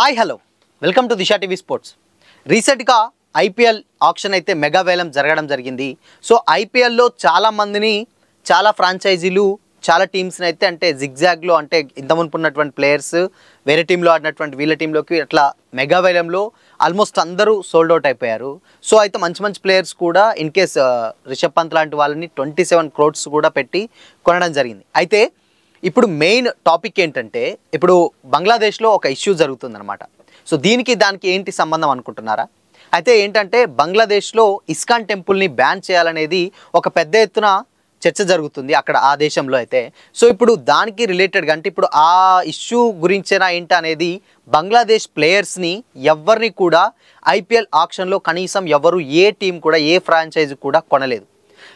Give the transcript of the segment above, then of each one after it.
Hi hello welcome to Disha TV sports. రీసెంట్గా IPL option అయితే mega వేలం జరగడం జరిగింది. సో ఐపీఎల్లో చాలామందిని చాలా ఫ్రాంచైజీలు చాలా టీమ్స్ని అయితే అంటే జిగ్జాగ్లో అంటే ఇంత మునుపు ఉన్నటువంటి ప్లేయర్స్ వేరే టీంలో ఆడినటువంటి వీళ్ళ టీంలోకి అట్లా మెగా వేలంలో ఆల్మోస్ట్ అందరూ సోల్డ్ అవుట్ అయిపోయారు. సో అయితే మంచి మంచి ప్లేయర్స్ కూడా ఇన్ కేస్ రిషబ్ పంత్ లాంటి వాళ్ళని 27 crores కూడా పెట్టి కొనడం జరిగింది. అయితే ఇప్పుడు మెయిన్ టాపిక్ ఏంటంటే ఇప్పుడు బంగ్లాదేశ్లో ఒక ఇష్యూ జరుగుతుందన్నమాట. సో దీనికి దానికి ఏంటి సంబంధం అనుకుంటున్నారా? అయితే ఏంటంటే బంగ్లాదేశ్లో ఇస్కాన్ టెంపుల్ని బ్యాన్ చేయాలనేది ఒక పెద్ద ఎత్తున చర్చ జరుగుతుంది అక్కడ ఆ దేశంలో అయితే. సో ఇప్పుడు దానికి రిలేటెడ్గా అంటే ఇప్పుడు ఆ ఇష్యూ గురించేనా ఏంటి అనేది బంగ్లాదేశ్ ప్లేయర్స్ని ఎవరిని కూడా ఐపీఎల్ ఆక్షన్లో కనీసం ఎవరు ఏ టీం కూడా ఏ ఫ్రాంచైజీ కూడా కొనలేదు.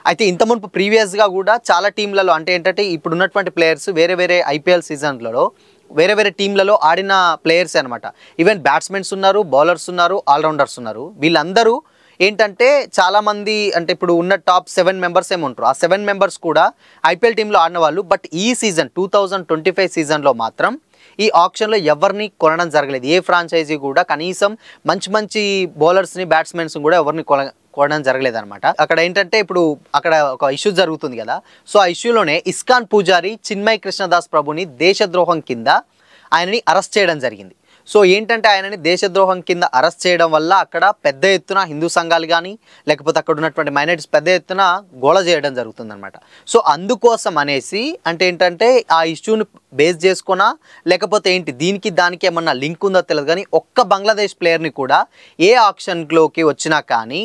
అయితే ఇంత మునుపు ప్రీవియస్గా కూడా చాలా టీంలలో అంటే ఏంటంటే ఇప్పుడు ఉన్నటువంటి ప్లేయర్స్ వేరే వేరే ఐపీఎల్ సీజన్లలో వేరే వేరే టీంలలో ఆడిన ప్లేయర్స్ అనమాట. ఈవెన్ బ్యాట్స్మెన్స్ ఉన్నారు, బౌలర్స్ ఉన్నారు, ఆల్రౌండర్స్ ఉన్నారు. వీళ్ళందరూ ఏంటంటే చాలామంది అంటే ఇప్పుడు ఉన్న టాప్ 7 members ఏమి ఉంటారు. ఆ 7 members కూడా ఐపీఎల్ టీంలో ఆడిన వాళ్ళు. బట్ ఈ సీజన్ 2025 సీజన్లో మాత్రం ఈ ఆప్షన్లో ఎవరిని కొనడం జరగలేదు. ఏ ఫ్రాంచైజీ కూడా కనీసం మంచి మంచి బౌలర్స్ని బ్యాట్స్మెన్స్ని కూడా ఎవరిని కొనడం జరగలేదు అనమాట. అక్కడ ఏంటంటే ఇప్పుడు అక్కడ ఒక ఇష్యూ జరుగుతుంది కదా. సో ఆ ఇష్యూలోనే ఇస్కాన్ పూజారి చిన్మయ్ కృష్ణదాస్ ప్రభుని దేశద్రోహం కింద ఆయనని అరెస్ట్ చేయడం జరిగింది. సో ఏంటంటే ఆయనని దేశద్రోహం కింద అరెస్ట్ చేయడం వల్ల అక్కడ పెద్ద ఎత్తున హిందూ సంఘాలు కానీ లేకపోతే అక్కడ ఉన్నటువంటి మైనారిటీస్ పెద్ద ఎత్తున గోల చేయడం జరుగుతుందన్నమాట. సో అందుకోసం అనేసి అంటే ఏంటంటే ఆ ఇష్యూని బేస్ చేసుకున్నా లేకపోతే ఏంటి దీనికి దానికి ఏమన్నా లింక్ ఉందో తెలియదు కానీ ఒక్క బంగ్లాదేశ్ ప్లేయర్ని కూడా ఏ ఆప్షన్లోకి వచ్చినా కానీ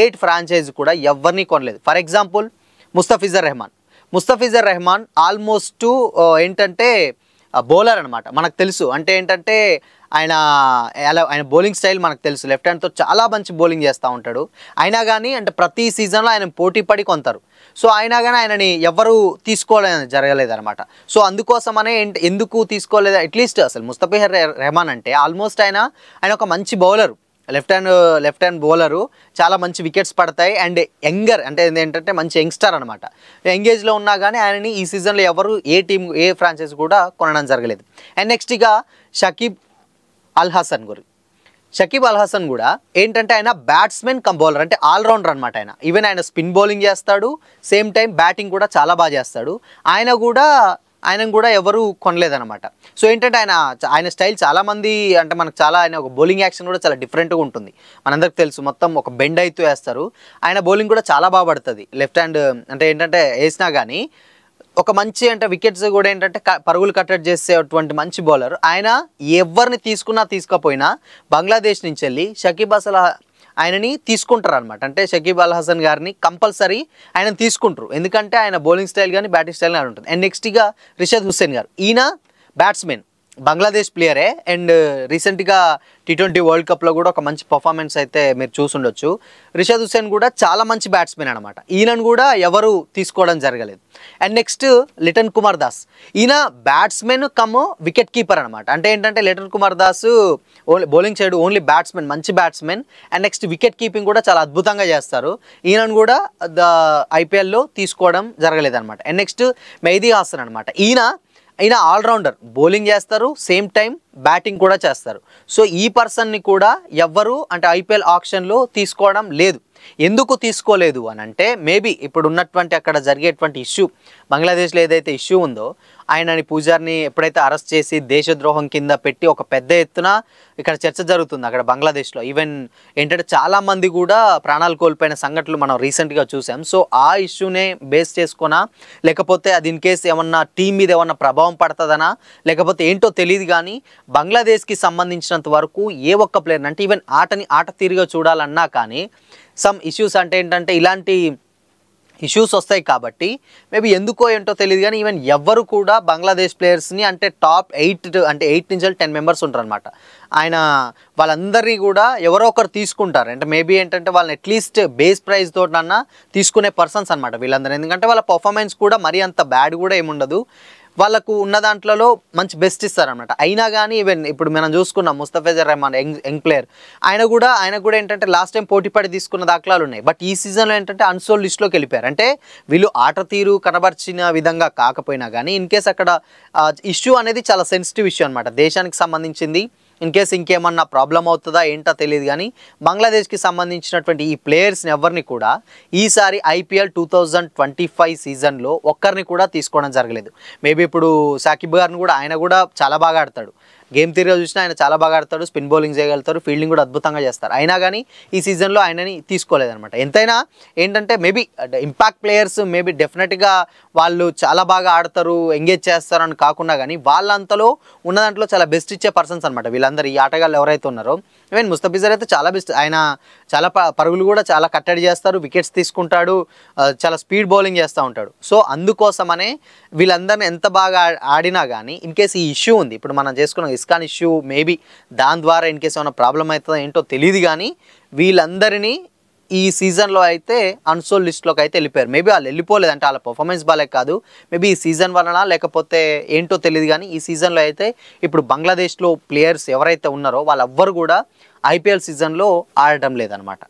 ఏ ఫ్రాంచైజీ కూడా ఎవరిని కొనలేదు. For example Mustafizur Rahman almost ఏంటంటే బౌలర్ అనమాట. మనకు తెలుసు అంటే ఏంటంటే ఆయన బౌలింగ్ స్టైల్ మనకు తెలుసు. లెఫ్ట్ హ్యాండ్తో చాలా మంచి బౌలింగ్ చేస్తూ ఉంటాడు. అయినా కానీ అంటే ప్రతి సీజన్లో ఆయన పోటీ పడి కొంటారు. సో అయినా కానీ ఆయనని ఎవరు తీసుకోవడం జరగలేదు అనమాట. సో అందుకోసమనే ఎందుకు తీసుకోలేదు అట్లీస్ట్ అసలు ముస్తఫిజర్ రెహమాన్ అంటే ఆల్మోస్ట్ ఆయన ఒక మంచి బౌలరు, లెఫ్ట్ హ్యాండ్ బౌలరు, చాలా మంచి వికెట్స్ పడతాయి అండ్ యంగర్ అంటే ఏంటంటే మంచి యంగ్స్టర్ అనమాట. ఎంగేజ్లో ఉన్నా కానీ ఆయనని ఈ సీజన్లో ఎవరు ఏ ఫ్రాంచైజ్ కూడా కొనడం జరగలేదు. అండ్ నెక్స్ట్ ఇక షకీబ్ అల్ హసన్ కూడా ఏంటంటే ఆయన బ్యాట్స్మెన్ కమ్ బౌలర్ అంటే ఆల్రౌండర్ అనమాట. ఈవెన్ ఆయన స్పిన్ బౌలింగ్ చేస్తాడు, సేమ్ టైం బ్యాటింగ్ కూడా చాలా బాగా చేస్తాడు. ఆయనను కూడా ఎవరు కొనలేదన్నమాట. సో ఏంటంటే ఆయన స్టైల్ చాలామంది అంటే మనకు ఆయన ఒక బౌలింగ్ యాక్షన్ కూడా చాలా డిఫరెంట్గా ఉంటుంది. మనందరికి తెలుసు, మొత్తం ఒక బెండ్ అయితే వేస్తారు. ఆయన బౌలింగ్ కూడా చాలా బాగా పడుతుంది. లెఫ్ట్ హ్యాండ్ అంటే ఏంటంటే వేసినా కానీ ఒక మంచి అంటే వికెట్స్ కూడా ఏంటంటే పరుగులు కట్టడి చేసేటువంటి మంచి బౌలర్. ఆయన ఎవరిని తీసుకోపోయినా బంగ్లాదేశ్ నుంచి వెళ్ళి ఆయనని తీసుకుంటారు అనమాట. అంటే షకీబ్ అల్ హసన్ గారిని కంపల్సరీ ఆయనని తీసుకుంటారు. ఎందుకంటే ఆయన బౌలింగ్ స్టైల్ కానీ బ్యాటింగ్ స్టైల్ కానీ ఉంటుంది. అండ్ నెక్స్ట్ ఇక రిషద్ హుస్సేన్ గారు, ఈయన బ్యాట్స్మెన్, బంగ్లాదేశ్ ప్లేయరే. అండ్ రీసెంట్గా T20 వరల్డ్ కప్లో కూడా ఒక మంచి పర్ఫార్మెన్స్ అయితే మీరు చూసుండొచ్చు. రిషద్ హుస్సేన్ కూడా చాలా మంచి బ్యాట్స్మెన్ అనమాట. ఈయనను కూడా ఎవరు తీసుకోవడం జరగలేదు. అండ్ నెక్స్ట్ లిటన్ కుమార్ దాస్, ఈయన బ్యాట్స్మెన్ కమ్ వికెట్ కీపర్ అనమాట. అంటే ఏంటంటే Litton Kumar Das bowling side only batsmen, మంచి batsmen. And next wicket keeping కూడా చాలా అద్భుతంగా చేస్తారు. ఈయనను కూడా ఐపీఎల్లో తీసుకోవడం జరగలేదు అనమాట. అండ్ నెక్స్ట్ మెహదీ హాసన్ అనమాట. ఈయన ఆల్రౌండర్, బౌలింగ్ చేస్తారు, సేమ్ టైం బ్యాటింగ్ కూడా చేస్తారు. సో ఈ పర్సన్ని కూడా ఎవ్వరు అంటే ఐపీఎల్ ఆప్షన్లో తీసుకోవడం లేదు. ఎందుకు తీసుకోలేదు అని అంటే మేబీ ఇప్పుడు ఉన్నటువంటి అక్కడ జరిగేటువంటి ఇష్యూ, బంగ్లాదేశ్లో ఏదైతే ఇష్యూ ఉందో ఆయనని పూజారిని ఎప్పుడైతే అరెస్ట్ చేసి దేశద్రోహం కింద పెట్టి ఒక పెద్ద ఎత్తున ఇక్కడ చర్చ జరుగుతుంది అక్కడ బంగ్లాదేశ్లో. ఈవెన్ ఏంటంటే చాలామంది కూడా ప్రాణాలు కోల్పోయిన సంఘటనలు మనం రీసెంట్గా చూసాం. సో ఆ ఇష్యూనే బేస్ చేసుకున్నా లేకపోతే అది ఇన్ కేసు ఏమన్నా టీం మీద ఏమన్నా ప్రభావం పడుతుందనా లేకపోతే ఏంటో తెలియదు కానీ బంగ్లాదేశ్కి సంబంధించినంత వరకు ఏ ఒక్క ప్లేయర్ అంటే ఈవెన్ ఆట తీరుగా చూడాలన్నా కానీ సమ్ ఇష్యూస్ అంటే ఏంటంటే ఇలాంటి ఇష్యూస్ వస్తాయి కాబట్టి మేబీ ఎందుకో ఏంటో తెలియదు కానీ ఈవెన్ ఎవ్వరు కూడా బంగ్లాదేశ్ ప్లేయర్స్ని అంటే టాప్ 8 నుంచి 10 members ఉంటారు అనమాట. వాళ్ళందరినీ కూడా ఎవరో ఒకరు తీసుకుంటారు. అంటే మేబీ ఏంటంటే వాళ్ళని అట్లీస్ట్ బేస్ ప్రైస్ తోటన్నా తీసుకునే పర్సన్స్ అనమాట వీళ్ళందరూ. ఎందుకంటే వాళ్ళ పర్ఫార్మెన్స్ కూడా మరీ అంత బ్యాడ్ కూడా ఏముండదు. వాళ్ళకు ఉన్న దాంట్లో మంచి బెస్ట్ ఇస్తారనమాట. అయినా కానీ ఈవెన్ ఇప్పుడు మనం చూసుకున్నాం ముస్తఫిజర్ రెహమాన్ యంగ్ ప్లేయర్, ఆయన కూడా ఏంటంటే లాస్ట్ టైం పోటీపడి తీసుకున్న దాఖలాలు ఉన్నాయి. బట్ ఈ సీజన్లో ఏంటంటే అన్సోల్డ్ లిస్ట్లోకి వెళ్ళిపోయారు. అంటే వీళ్ళు ఆట తీరు కనబర్చిన విధంగా కాకపోయినా కానీ ఇన్ కేస్ అక్కడ ఇష్యూ అనేది చాలా సెన్సిటివ్ ఇష్యూ అనమాట, దేశానికి సంబంధించింది. ఇన్ కేస్ ఇంకేమన్నా ప్రాబ్లం అవుతుందా ఏంటో తెలియదు కానీ బంగ్లాదేశ్కి సంబంధించినటువంటి ఈ ప్లేయర్స్ని ఎవరిని కూడా ఈసారి ఐపీఎల్ 2025 సీజన్లో ఒక్కరిని కూడా తీసుకోవడం జరగలేదు. మేబీ ఇప్పుడు సాకిబ్ గారిని కూడా, ఆయన కూడా చాలా బాగా ఆడతాడు, గేమ్ థియరీగా చూసినా ఆయన చాలా బాగా ఆడతాడు, స్పిన్ బౌలింగ్ చేయగలుగుతారు, ఫీల్డింగ్ కూడా అద్భుతంగా చేస్తారు. అయినా కానీ ఈ సీజన్లో ఆయనని తీసుకోలేదన్నమాట. ఎంతైనా ఏంటంటే మేబీ ఇంపాక్ట్ ప్లేయర్స్ మేబీ డెఫినెట్గా వాళ్ళు చాలా బాగా ఆడతారు, ఎంగేజ్ చేస్తారు అని కాకుండా కానీ వాళ్ళంతలో ఉన్న దాంట్లో చాలా బెస్ట్ ఇచ్చే పర్సన్స్ అనమాట వీళ్ళందరూ. ఈ ఆటగాళ్ళు ఎవరైతే ఉన్నారో, ఈవెన్ ముస్తఫిజర్ అయితే చాలా బెస్ట్, ఆయన చాలా పరుగులు కూడా చాలా కట్టడి చేస్తారు, వికెట్స్ తీసుకుంటాడు, చాలా స్పీడ్ బౌలింగ్ చేస్తూ ఉంటాడు. సో అందుకోసమనే వీళ్ళందరినీ ఎంత బాగా ఆడినా కానీ ఇన్ కేసు ఈ ఇష్యూ ఉంది, ఇప్పుడు మనం చేసుకున్న ఇస్కాన్ ఇష్యూ, మేబీ దాని ద్వారా ఇన్ కేసు ఏమైనా ప్రాబ్లం అవుతుందో ఏంటో తెలియదు కానీ వీళ్ళందరినీ ఈ సీజన్లో అయితే అన్సోల్డ్ లిస్ట్లోకి అయితే వెళ్ళిపోయారు. మేబీ వాళ్ళు వెళ్ళిపోలేదంటే వాళ్ళ పర్ఫార్మెన్స్ బాలే కాదు, మేబీ ఈ సీజన్ వలన లేకపోతే ఏంటో తెలియదు కానీ ఈ సీజన్లో అయితే ఇప్పుడు బంగ్లాదేశ్లో ప్లేయర్స్ ఎవరైతే ఉన్నారో వాళ్ళెవ్వరు కూడా ఐపీఎల్ సీజన్లో ఆడటం లేదనమాట.